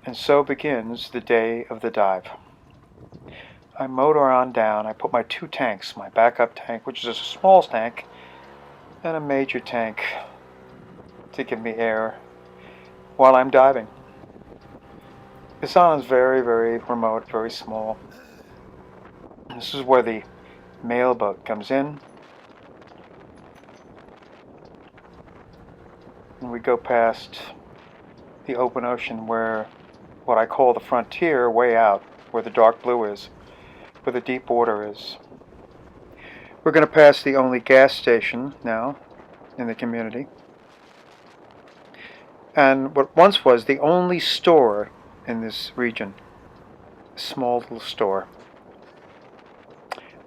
And so begins the day of the dive. I motor on down. I put my two tanks, my backup tank, which is a small tank, and a major tank to give me air while I'm diving. This island is very, very remote, very small. This is where the mail boat comes in. And we go past the open ocean where what I call the frontier, way out, where the dark blue is, where the deep water is. We're going to pass the only gas station now in the community, and what once was the only store in this region, a small little store.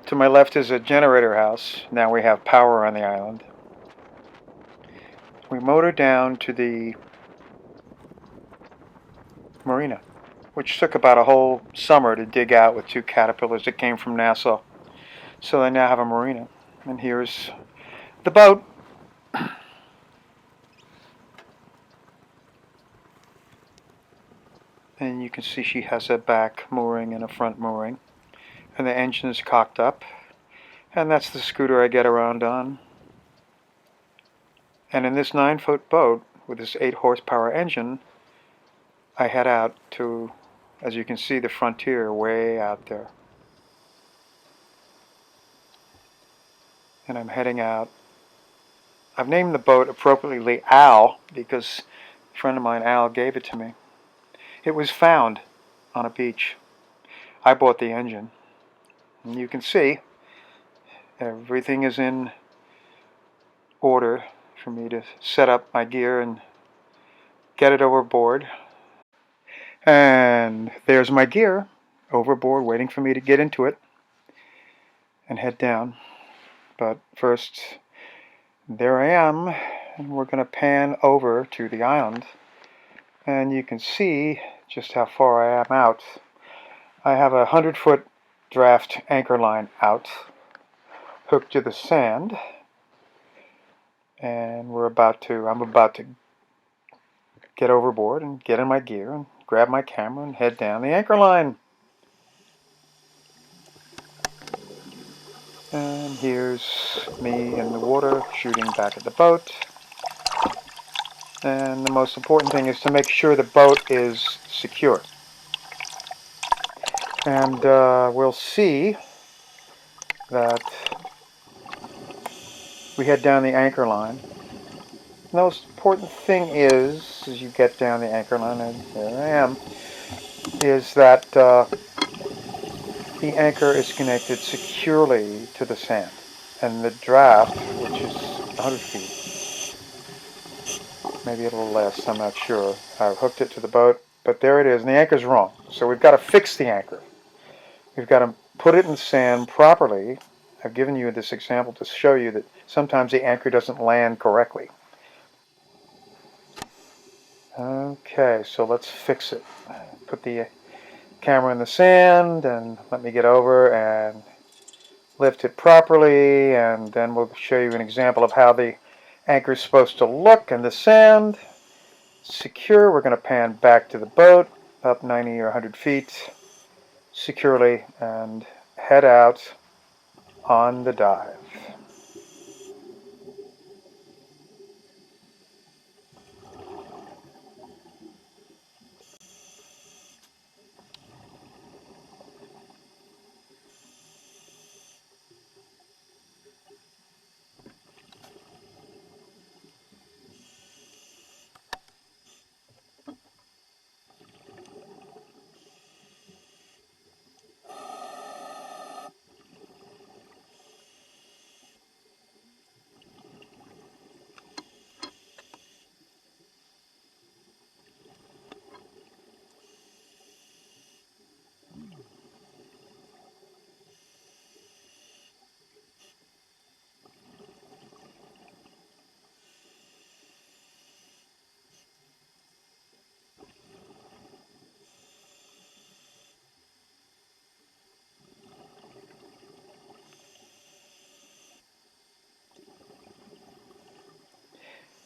To my left is a generator house. Now we have power on the island. We motor down to the marina, which took about a whole summer to dig out with two caterpillars that came from Nassau. So they now have a marina. And here's the boat. And you can see she has a back mooring and a front mooring. And the engine is cocked up. And that's the scooter I get around on. And in this 9-foot boat with this 8 horsepower engine, I head out to, as you can see, the frontier way out there. And I'm heading out. I've named the boat appropriately Al because a friend of mine, Al, gave it to me. It was found on a beach. I bought the engine. And you can see everything is in order for me to set up my gear and get it overboard. And there's my gear overboard waiting for me to get into it and head down. But first, there I am, and we're going to pan over to the island. And you can see just how far I am out. I have a 100-foot draft anchor line out, hooked to the sand, and I'm about to get overboard and get in my gear and grab my camera and head down the anchor line. And here's me in the water shooting back at the boat. And the most important thing is to make sure the boat is secure. And we'll see that we head down the anchor line. The most important thing is, as you get down the anchor line, and there I am, is that the anchor is connected securely to the sand. And the draft, which is 100 feet, maybe a little less, I'm not sure. I've hooked it to the boat, but there it is, and the anchor's wrong. So we've got to fix the anchor. We've got to put it in sand properly. I've given you this example to show you that sometimes the anchor doesn't land correctly. Okay, so let's fix it. Put the camera in the sand and let me get over and lift it properly, and then we'll show you an example of how the anchor is supposed to look in the sand. Secure. We're going to pan back to the boat up 90 or 100 feet securely and head out on the dive.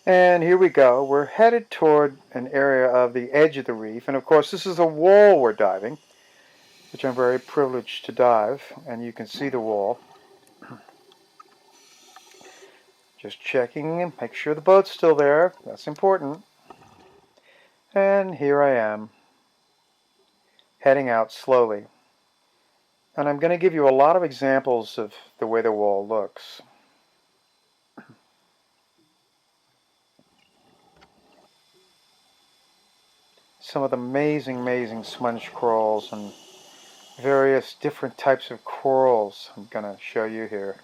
And here we go. We're headed toward an area of the edge of the reef. And of course, this is a wall we're diving, which I'm very privileged to dive. And you can see the wall. Just checking and make sure the boat's still there. That's important. And here I am, heading out slowly. And I'm going to give you a lot of examples of the way the wall looks. Some of the amazing sponge corals and various different types of corals I'm going to show you here.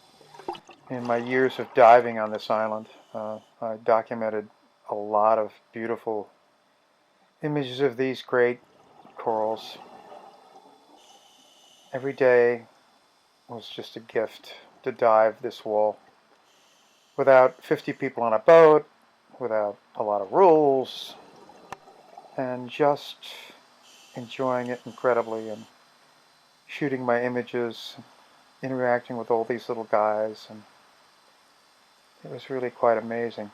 In my years of diving on this island, I documented a lot of beautiful images of these great corals. Every day was just a gift to dive this wall without 50 people on a boat, without a lot of rules, and just enjoying it incredibly and shooting my images, interacting with all these little guys, and it was really quite amazing.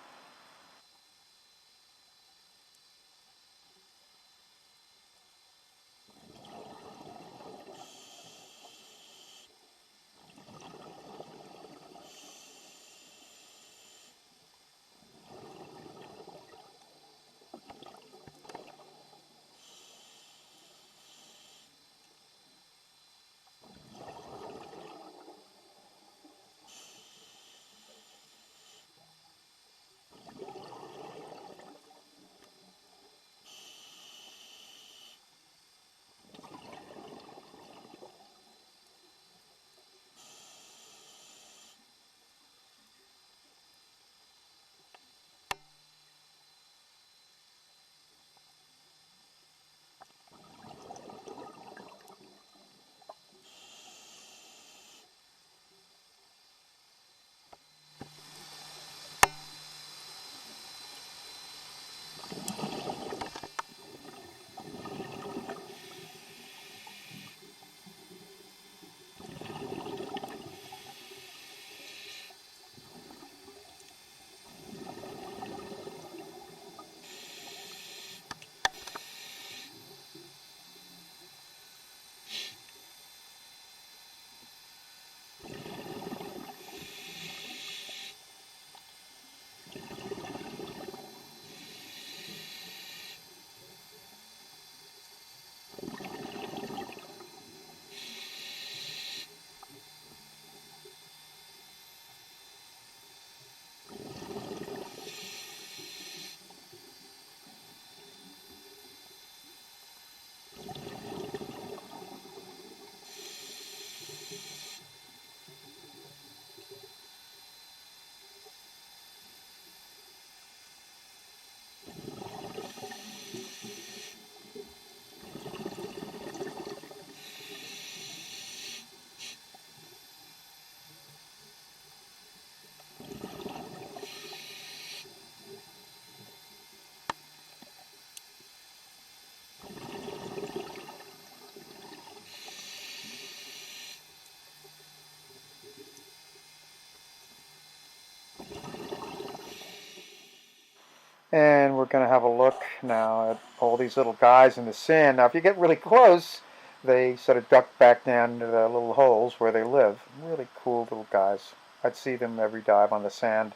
And we're going to have a look now at all these little guys in the sand. Now, if you get really close, they sort of duck back down into the little holes where they live. Really cool little guys. I'd see them every dive on the sand.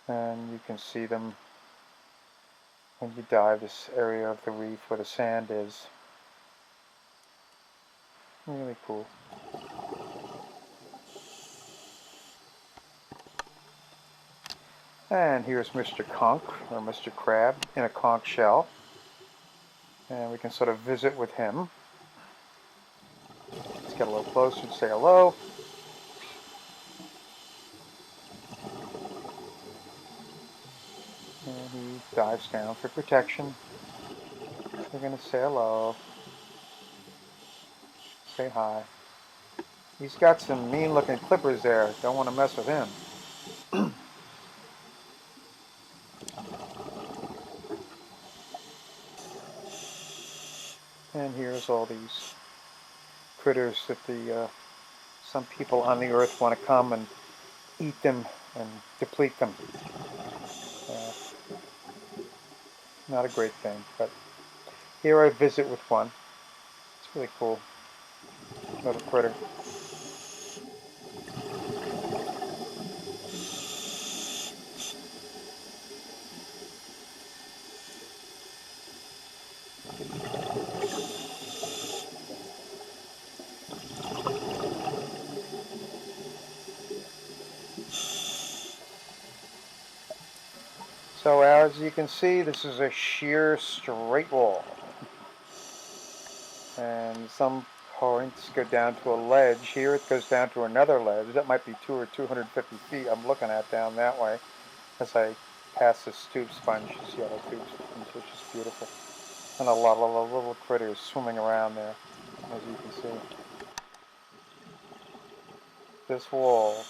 And you can see them when you dive this area of the reef where the sand is. Really cool. And here's Mr. Conch, or Mr. Crab, in a conch shell. And we can sort of visit with him. Let's get a little closer and say hello. And he dives down for protection. We're going to say hello. Say hi. He's got some mean looking clippers there. Don't want to mess with him. And here's all these critters that some people on the earth want to come and eat them and deplete them. not a great thing, but here I visit with one. It's really cool little critter. So as you can see, this is a sheer straight wall. And some points go down to a ledge. Here it goes down to another ledge. That might be 250 feet I'm looking at down that way as I pass this tube sponge, this yellow tube sponge, which is beautiful. And a lot of little critters swimming around there, as you can see. This wall,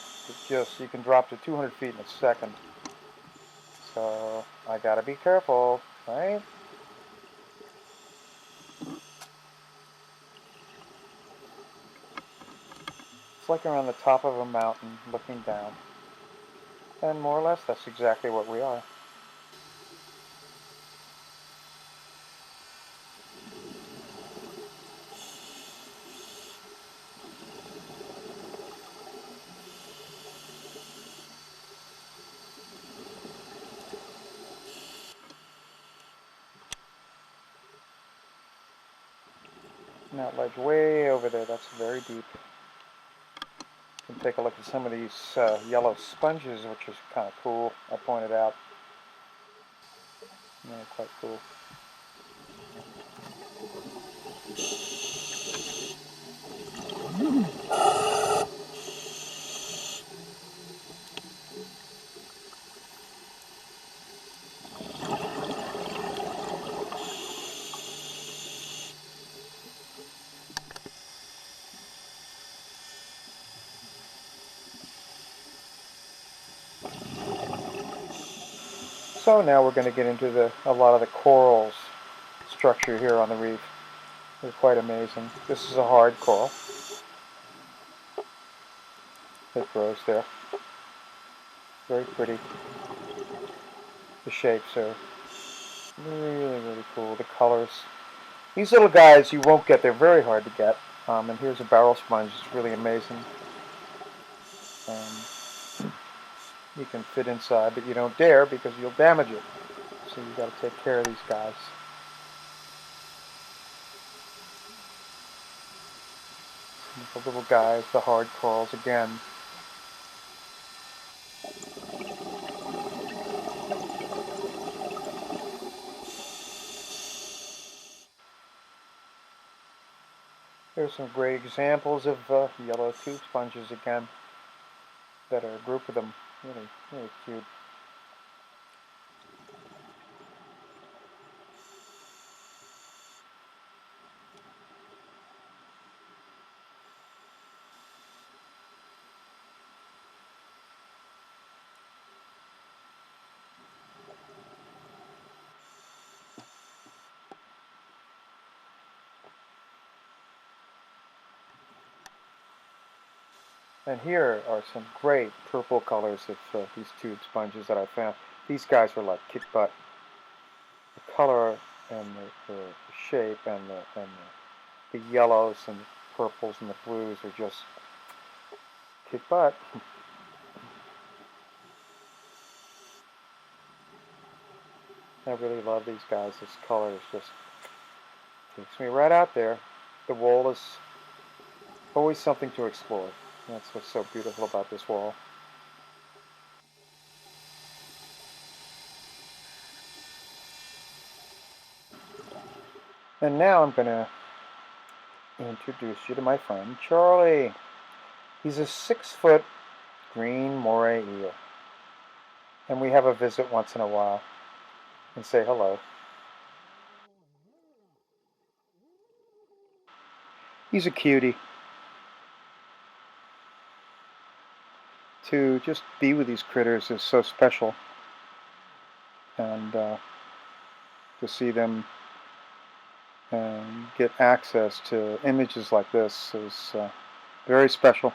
you can drop to 200 feet in a second. So I gotta be careful, right? It's like you're on the top of a mountain looking down. And more or less, that's exactly what we are. And that ledge way over there, that's very deep. You can take a look at some of these yellow sponges, which is kind of cool. I pointed out. They're quite cool. So now we're going to get into a lot of the corals structure here on the reef. They're quite amazing. This is a hard coral. It grows there. Very pretty. The shapes are really, really cool. The colors. These little guys you won't get. They're very hard to get. And here's a barrel sponge. It's really amazing. You can fit inside, but you don't dare because you'll damage it. So you got to take care of these guys. The little guys, the hard corals again. There's some great examples of yellow tube sponges again. That are a group of them. Really, really cute. And here are some great purple colors of these tube sponges that I found. These guys were like kick butt. The color and the shape and the yellows and the purples and the blues are just kick butt. I really love these guys. This color is just takes me right out there. The wall is always something to explore. That's what's so beautiful about this wall. And now I'm going to introduce you to my friend Charlie. He's a 6-foot green moray eel. And we have a visit once in a while. And say hello. He's a cutie. To just be with these critters is so special. And to see them get access to images like this is very special.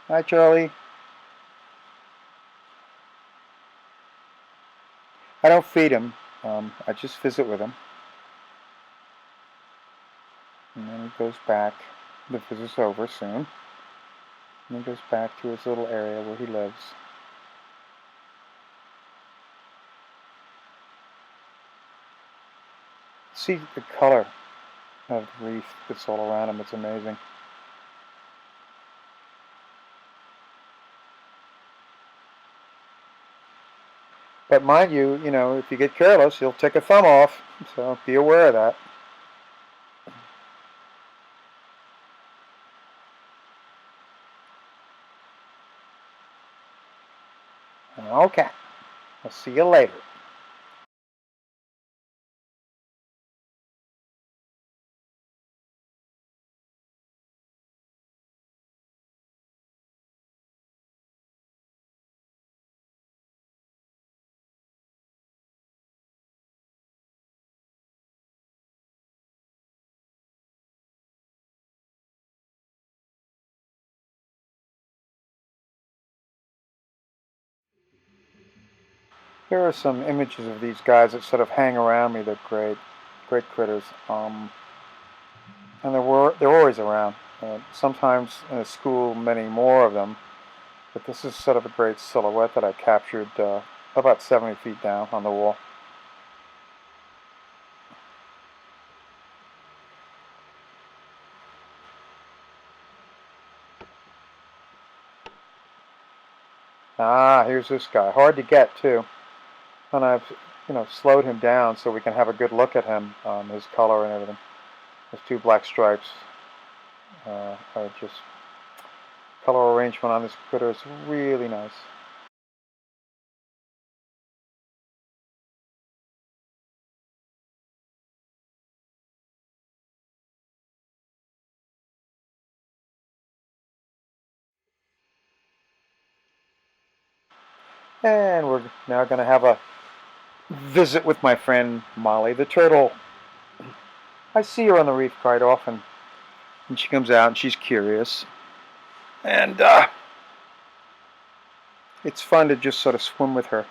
Hi, Charlie. I don't feed him. I just visit with him, and then he goes back. The visit's over soon, and he goes back to his little area where he lives. See the color of the reef that's all around him. It's amazing. But mind you, if you get careless, you'll take a thumb off. So be aware of that. Okay. I'll see you later. Here are some images of these guys that sort of hang around me. They're great, great critters. And they're always around. Sometimes in a school, many more of them. But this is sort of a great silhouette that I captured about 70 feet down on the wall. Ah, here's this guy. Hard to get too. And I've, slowed him down so we can have a good look at him, his color and everything. His two black stripes are just color arrangement on this critter is really nice. And we're now going to have a visit with my friend Molly the turtle. I see her on the reef quite often, and she comes out and she's curious. And it's fun to just sort of swim with her.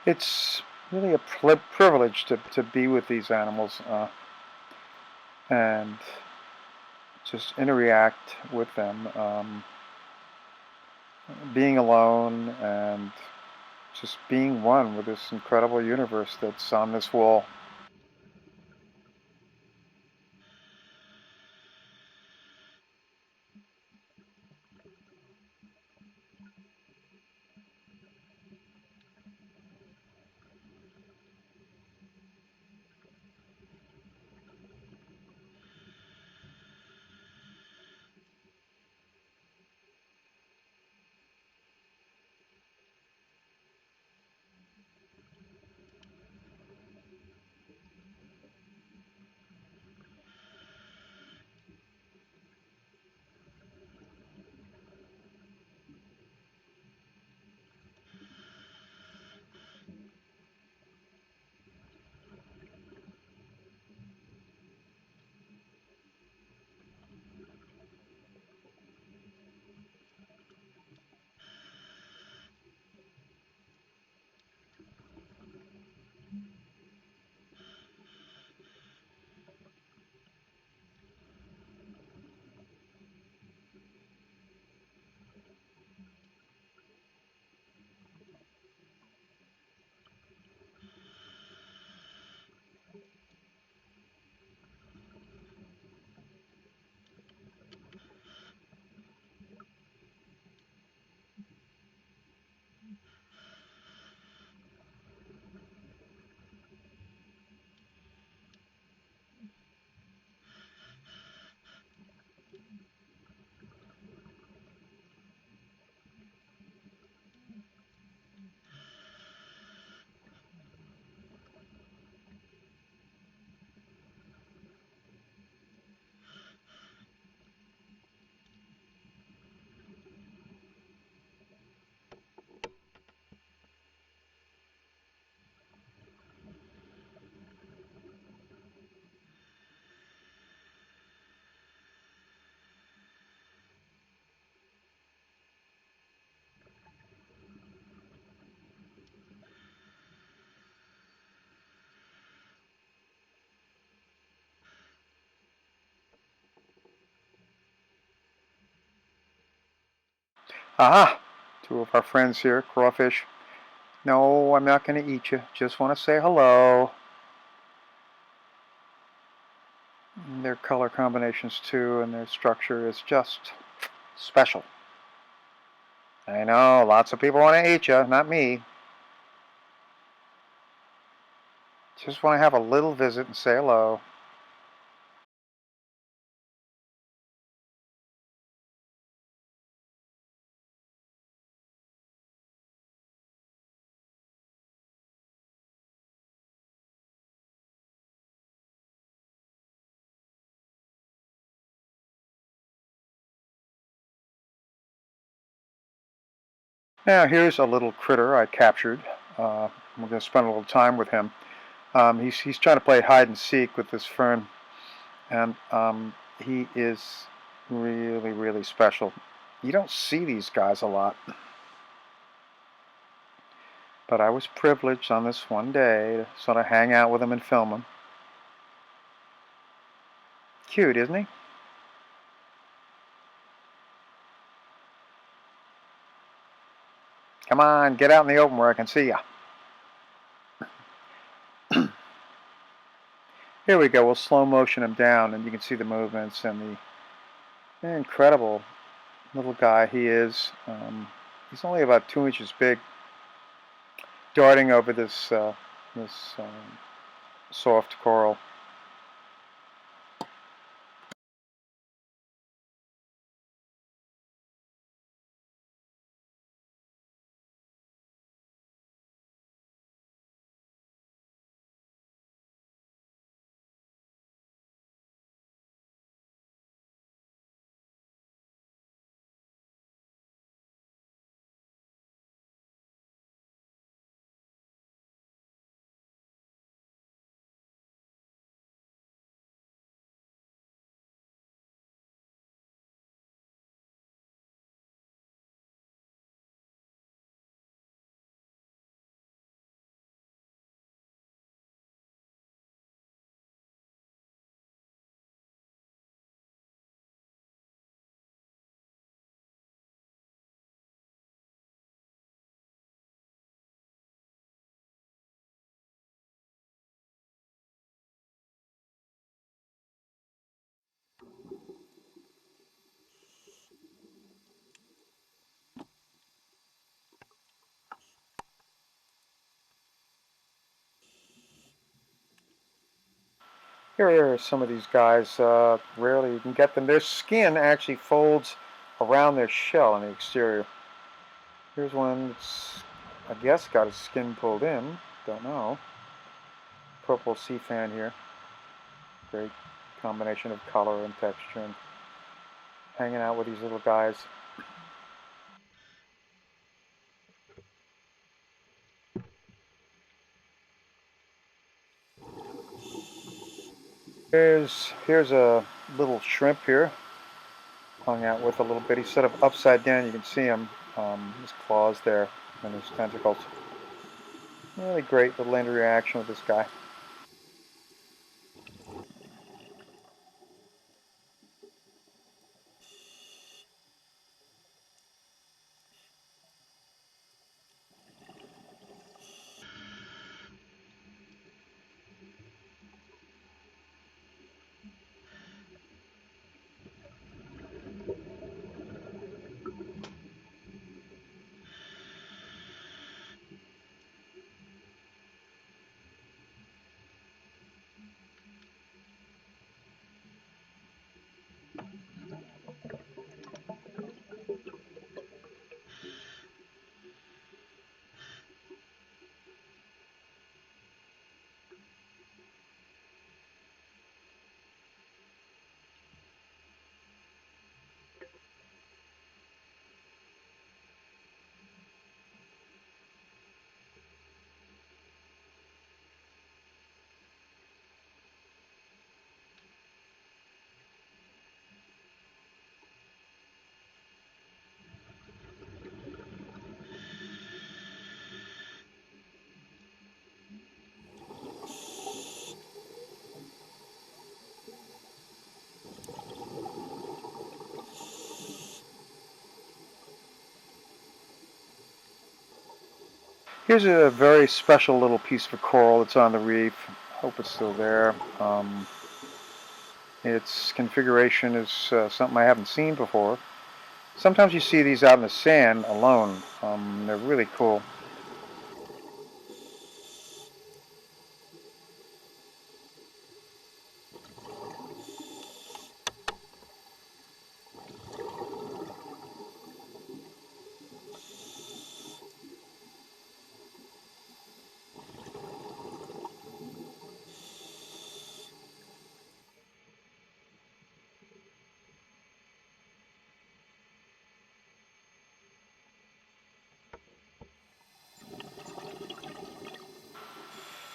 It's really a privilege to be with these animals and just interact with them. Being alone and just being one with this incredible universe that's on this wall. Aha! Two of our friends here, crawfish. No, I'm not going to eat you. Just want to say hello. Their color combinations too, and their structure is just special. I know, lots of people want to eat you, not me. Just want to have a little visit and say hello. Now here's a little critter I captured. We're going to spend a little time with him. He's trying to play hide and seek with this fern, and he is really, really special. You don't see these guys a lot, but I was privileged on this one day to sort of hang out with him and film him. Cute, isn't he? Come on, get out in the open where I can see ya. Here we go. We'll slow motion him down, and you can see the movements and the incredible little guy he is. He's only about 2 inches big, darting over this soft coral. Here are some of these guys. Rarely you can get them. Their skin actually folds around their shell on the exterior. Here's one that's, I guess, got his skin pulled in. Don't know. Purple sea fan here. Great combination of color and texture, and hanging out with these little guys. Here's a little shrimp here. Hung out with a little bit. He's set up upside down. You can see him. His claws there and his tentacles. Really great little interaction with this guy. Here's a very special little piece of coral that's on the reef. Hope it's still there. Its configuration is something I haven't seen before. Sometimes you see these out in the sand alone. They're really cool.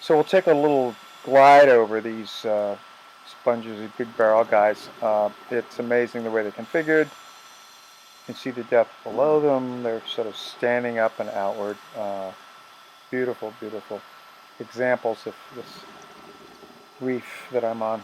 So we'll take a little glide over these sponges, these big barrel guys. It's amazing the way they're configured. You can see the depth below them. They're sort of standing up and outward. Beautiful, beautiful examples of this reef that I'm on.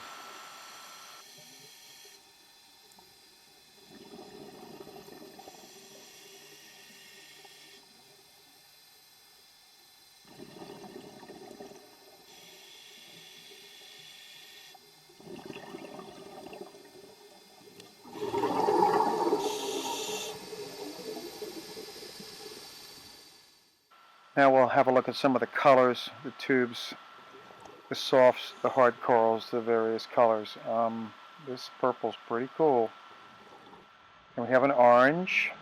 Now we'll have a look at some of the colors, the tubes, the softs, the hard corals, the various colors. This purple's pretty cool. And we have an orange.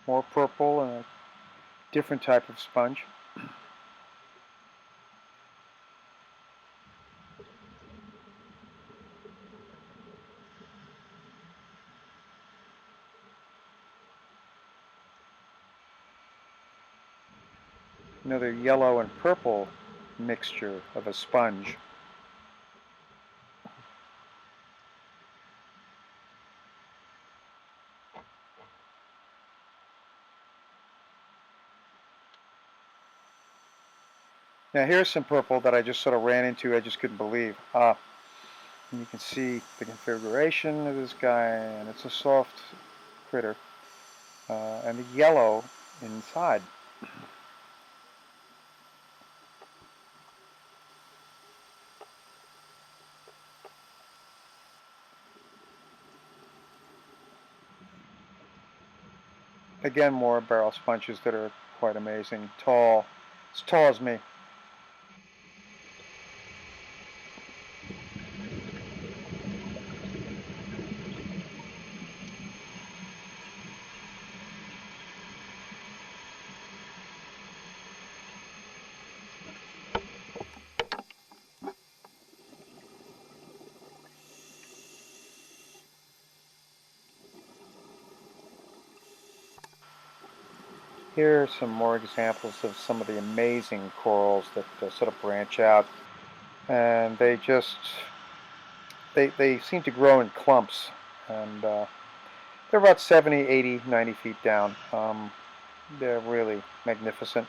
More purple and a different type of sponge. Another yellow and purple mixture of a sponge. Now here's some purple that I just sort of ran into. I just couldn't believe. And you can see the configuration of this guy, and it's a soft critter. And the yellow inside. Again, more barrel sponges that are quite amazing. Tall, as tall as me. Here are some more examples of some of the amazing corals that sort of branch out, and they seem to grow in clumps, and they're about 70, 80, 90 feet down. They're really magnificent.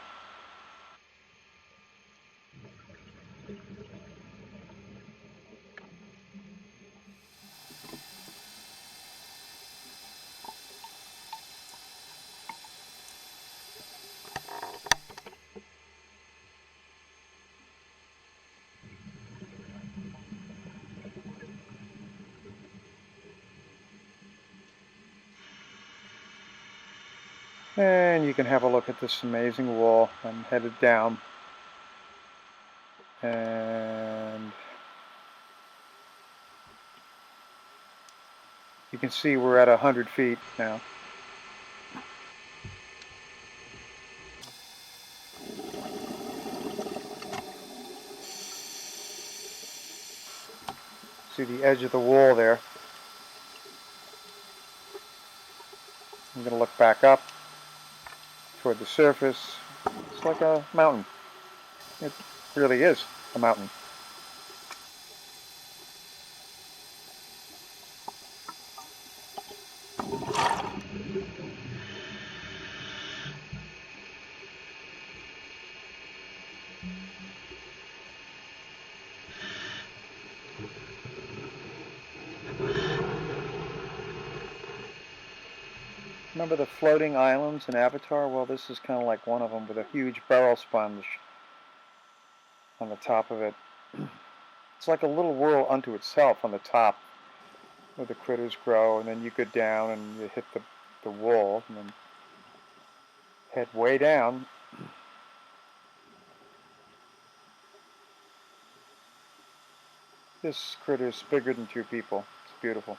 And you can have a look at this amazing wall. I'm headed down, and you can see we're at 100 feet now. See the edge of the wall there. I'm going to look back up toward the surface. It's like a mountain. It really is a mountain. Remember the floating islands in Avatar? Well, this is kind of like one of them with a huge barrel sponge on the top of it. It's like a little world unto itself on the top where the critters grow, and then you go down and you hit the wall and then head way down. This critter is bigger than 2 people. It's beautiful.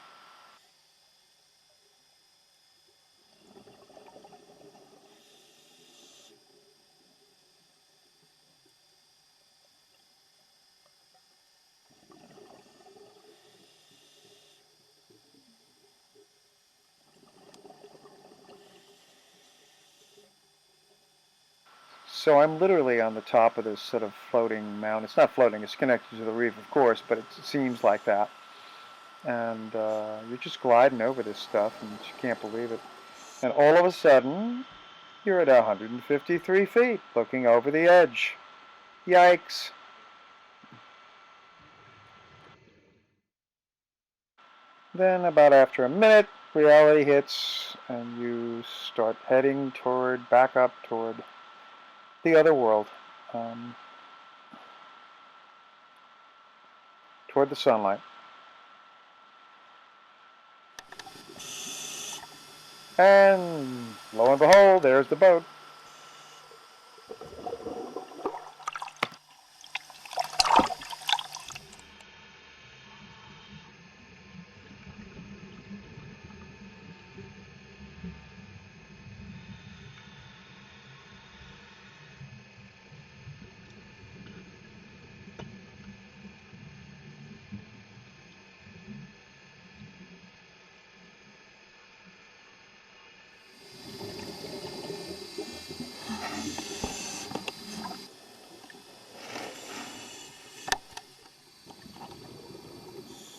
So I'm literally on the top of this sort of floating mountain. It's not floating, it's connected to the reef, of course, but it seems like that. And you're just gliding over this stuff and you can't believe it. And all of a sudden, you're at 153 feet looking over the edge. Yikes. Then about after a minute, reality hits and you start heading back up toward the other world, um, toward the sunlight. And lo and behold, there's the boat.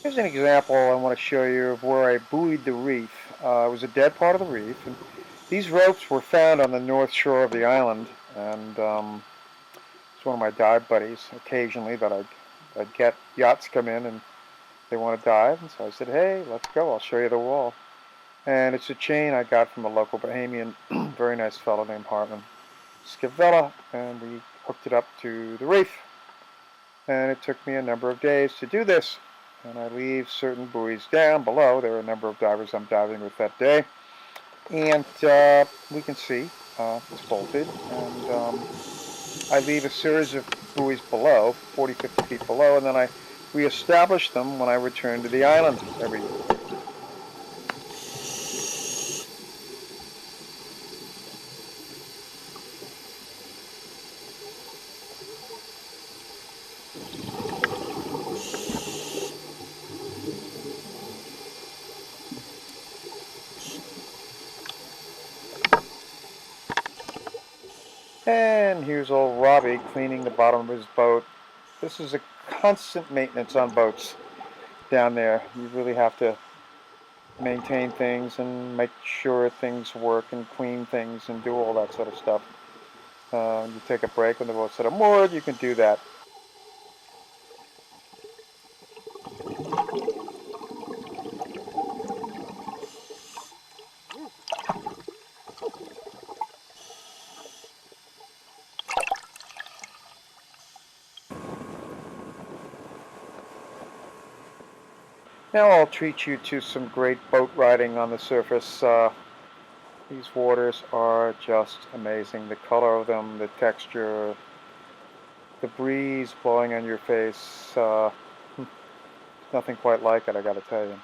Here's an example I want to show you of where I buoyed the reef. It was a dead part of the reef, and these ropes were found on the north shore of the island, and it's one of my dive buddies. Occasionally, that I'd get yachts come in and they want to dive, and so I said, "Hey, let's go. I'll show you the wall." And it's a chain I got from a local Bahamian, very nice fellow named Hartman Scavella, and we hooked it up to the reef. And it took me a number of days to do this. And I leave certain buoys down below. There are a number of divers I'm diving with that day. And we can see it's bolted. And I leave a series of buoys below, 40, 50 feet below, and then I reestablish them when I return to the island every year. And here's old Robbie cleaning the bottom of his boat. This is a constant maintenance on boats down there. You really have to maintain things and make sure things work and clean things and do all that sort of stuff. You take a break when the boat's set up moored, you can do that. Now I'll treat you to some great boat riding on the surface. These waters are just amazing. The color of them, the texture, the breeze blowing on your face. Nothing quite like it, I gotta tell you.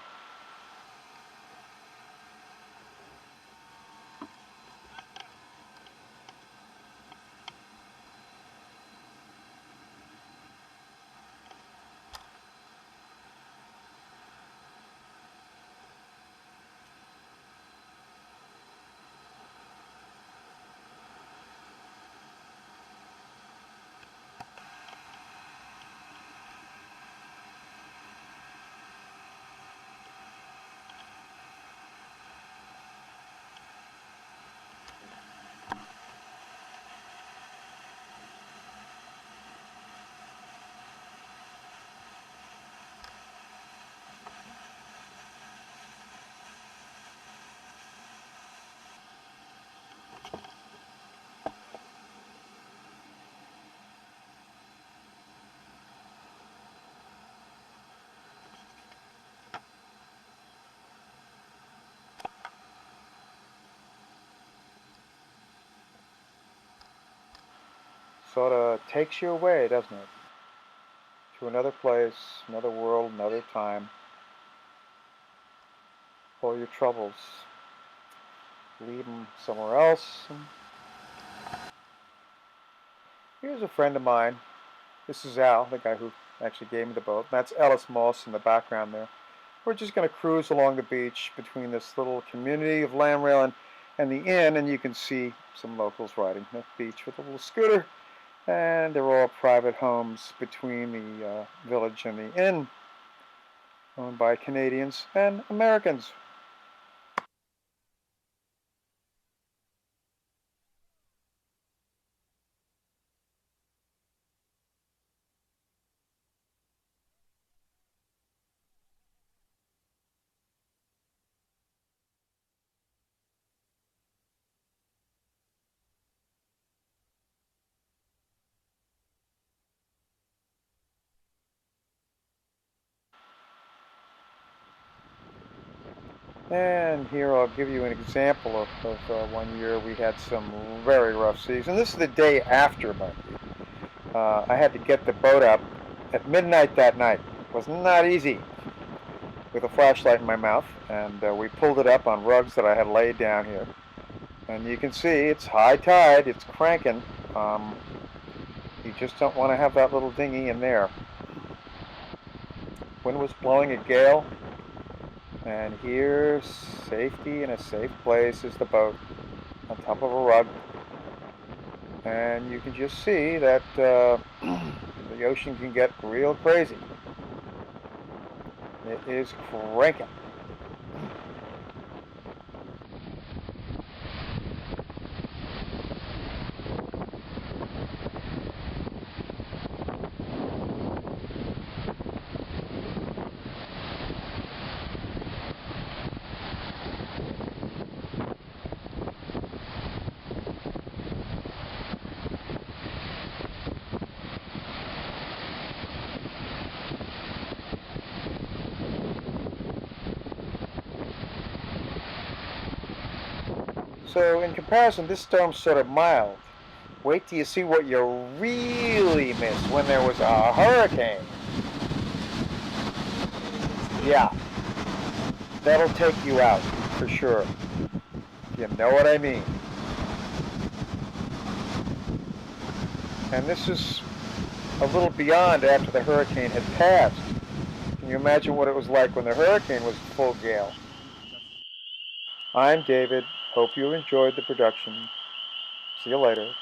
sort of takes you away, doesn't it? To another place, another world, another time. All your troubles, leave them somewhere else. Here's a friend of mine. This is Al, the guy who actually gave me the boat. That's Ellis Moss in the background there. We're just going to cruise along the beach between this little community of Lamrail and the inn, and you can see some locals riding the beach with a little scooter. And they're all private homes between the village and the inn, owned by Canadians and Americans. And here I'll give you an example of one year we had some very rough seas. And this is the day after, mind you. I had to get the boat up at midnight that night. It was not easy with a flashlight in my mouth. And we pulled it up on rugs that I had laid down here. And you can see it's high tide. It's cranking. You just don't want to have that little dinghy in there. Wind was blowing a gale. And here, safety in a safe place is the boat on top of a rug. And you can just see that the ocean can get real crazy. It is cranking. So in comparison, this storm's sort of mild. Wait till you see what you really miss when there was a hurricane. Yeah, that'll take you out for sure. You know what I mean. And this is a little beyond after the hurricane had passed. Can you imagine what it was like when the hurricane was full gale? I'm David. Hope you enjoyed the production. See you later.